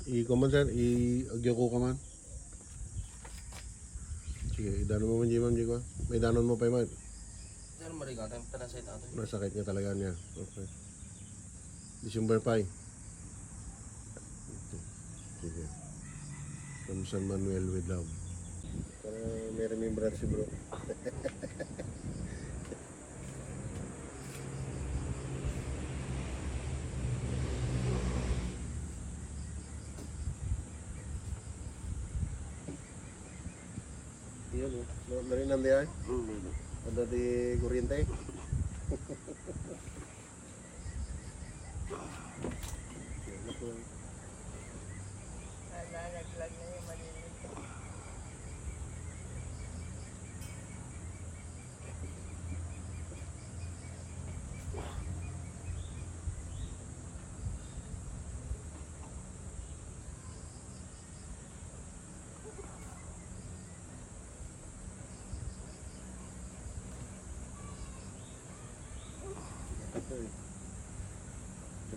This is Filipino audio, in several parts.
I-comment sir, i-agyo ko ka man. Sige, idanon mo man Jimam, Jiko. May danon mo pa man. Diyan marigatan, talasay nato. Masakit niya talaga niya. Okay. December 5. Sige. From San Manuel with love. Para may remembrance si bro. Yun, dari nanti ay. Ada di kuryente. Nalaglag na yung malilit.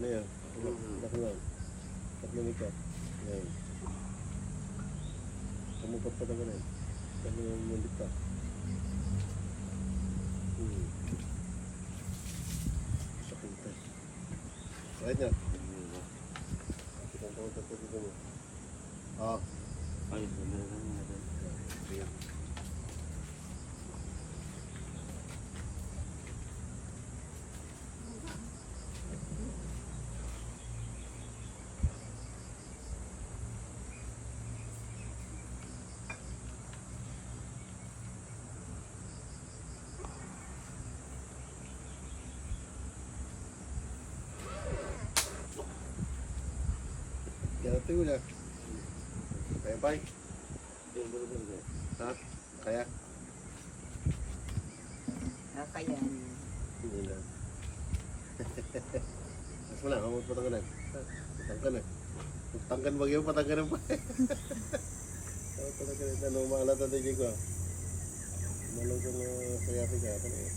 Ano yan? Nakuha. Tatlong ikat. Ngayon. Kumupot pa naman eh. Kami yung mulit pa. Sakit pa. Sakit niya. Kitang tawag sa dito mo. Ay, meron lang natin. Sige. Kaya ito yun ah. Kaya ba? Ha? Kaya? Kakayan. Hindi na. Mas wala, kamot patangganan. Patangganan. Patanggan bagyo, patangganan pa. Patangganan. Ano, maalata tayo ko. Malong kong sayati ka. Ano eh.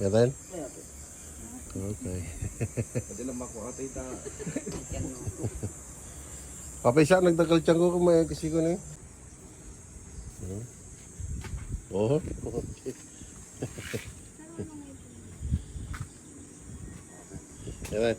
Yatin? Okay. Pwede lang makuha tayo ta. Papay siya, nagdagal tiyan ko kung may kasi ko na eh. Oh, okay. Yatin?